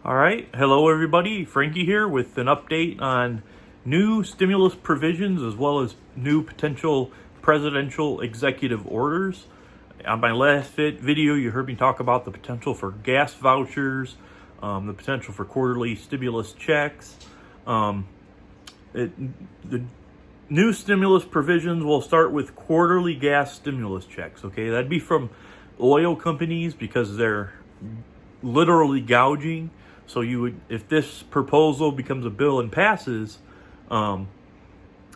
All right. Hello, everybody. Frankie here with an update on new stimulus provisions as well as new potential presidential executive orders. On my last video, you heard me talk about the potential for gas vouchers, the potential for quarterly stimulus checks. The new stimulus provisions will start with quarterly gas stimulus checks. Okay, that'd be from oil companies because they're literally gouging. So you would, if this proposal becomes a bill and passes, then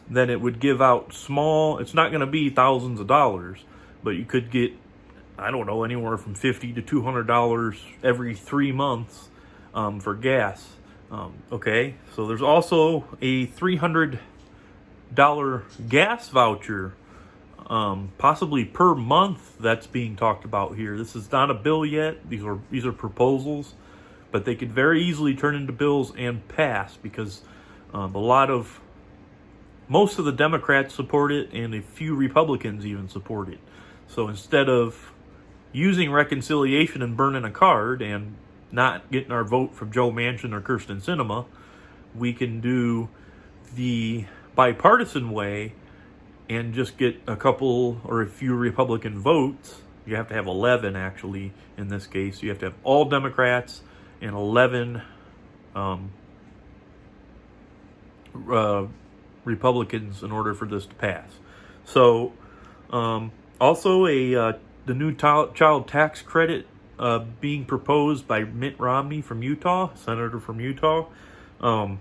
it would give out small. It's not going to be thousands of dollars, but you could get, I don't know, anywhere from $50 to $200 every 3 months for gas. Okay, so there's also a $300 gas voucher, possibly per month, that's being talked about here. This is not a bill yet. These are proposals, but they could very easily turn into bills and pass because most of the Democrats support it and a few Republicans even support it. So instead of using reconciliation and burning a card and not getting our vote from Joe Manchin or Kyrsten Sinema, we can do the bipartisan way and just get a couple or a few Republican votes. You have to have 11, actually, in this case. You have to have all Democrats and 11 Republicans in order for this to pass. So, also the new child tax credit being proposed by Mitt Romney from Utah, senator from Utah, $250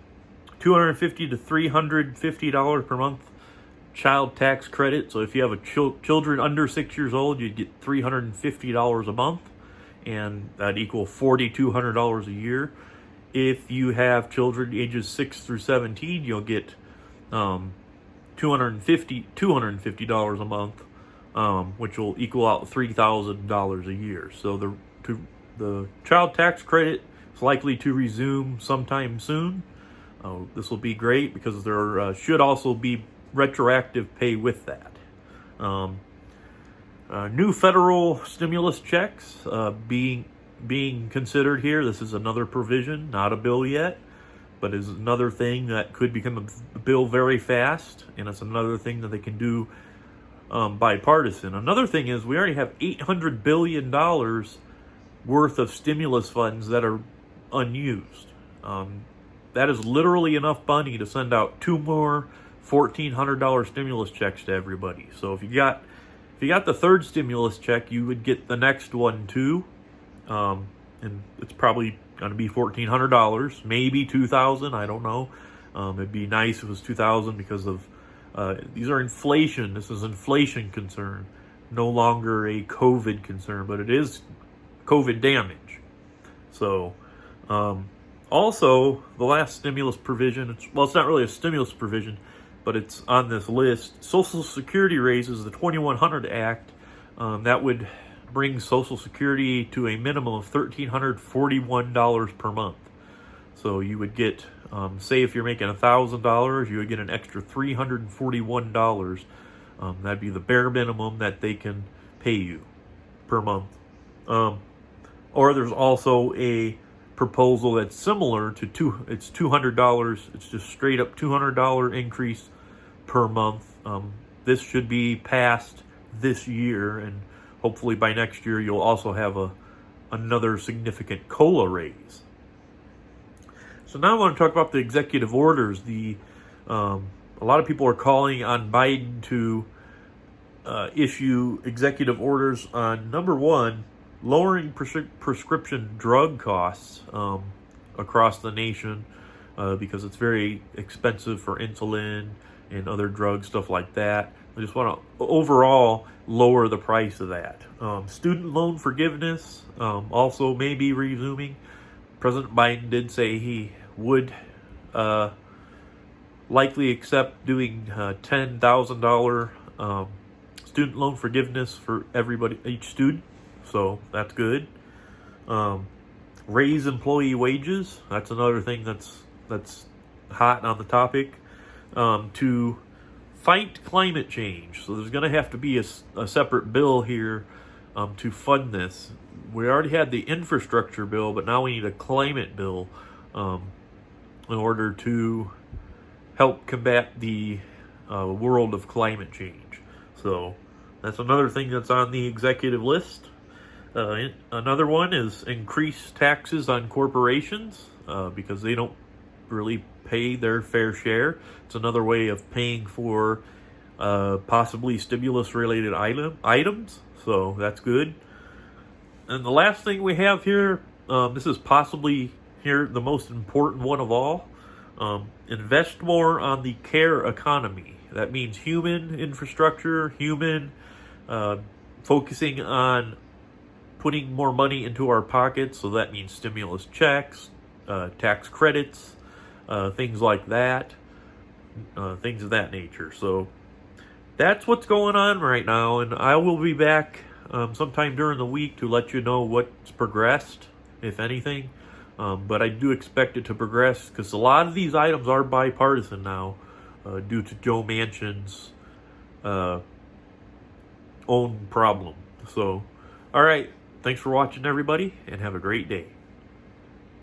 to $350 per month child tax credit. So if you have children under 6 years old, you'd get $350 a month, and that'd equal $4,200 a year. If you have children ages 6 through 17, you'll get $250 a month, which will equal out $3,000 a year. So the child tax credit is likely to resume sometime soon. This will be great because there should also be retroactive pay with that. New federal stimulus checks being considered here. This is another provision, not a bill yet, but is another thing that could become a bill very fast, and it's another thing that they can do bipartisan. Another thing is we already have $800 billion worth of stimulus funds that are unused. That is literally enough money to send out 2 more $1,400 stimulus checks to everybody. So if you got the third stimulus check, you would get the next one too, and it's probably going to be $1,400, maybe $2,000. I don't know. It'd be nice if it was $2,000 because of these are inflation. This is inflation concern, no longer a COVID concern, but it is COVID damage. So, also the last stimulus provision. It's not really a stimulus provision, but it's on this list. Social Security raises the 2100 Act. That would bring Social Security to a minimum of $1,341 per month. So you would get, say if you're making $1,000, you would get an extra $341. That'd be the bare minimum that they can pay you per month. Or there's also a proposal that's similar to it's $200. It's just straight up $200 increase per month. This should be passed this year, and hopefully by next year you'll also have another significant COLA raise. So now I want to talk about the executive orders. A lot of people are calling on Biden to issue executive orders on, number one, lowering prescription drug costs across the nation because it's very expensive for insulin and other drugs, stuff like that. I just want to overall lower the price of that. Student loan forgiveness also may be resuming. President Biden did say he would likely accept doing $10,000 student loan forgiveness for everybody, each student. So that's good. Raise employee wages. That's another thing that's hot on the topic. To fight climate change. So there's going to have to be a separate bill here to fund this. we already had the infrastructure bill, but now we need a climate bill in order to help combat the world of climate change. So that's another thing that's on the executive list. Another one is increase taxes on corporations because they don't really pay their fair share. It's another way of paying for possibly stimulus-related items, so that's good. And the last thing we have here, this is possibly here the most important one of all. Invest more on the care economy. That means human infrastructure, focusing on putting more money into our pockets. So that means stimulus checks, tax credits, things like that, things of that nature. So that's what's going on right now, and I will be back sometime during the week to let you know what's progressed, if anything. But I do expect it to progress because a lot of these items are bipartisan now due to Joe Manchin's own problem. So, all right. Thanks for watching, everybody, and have a great day.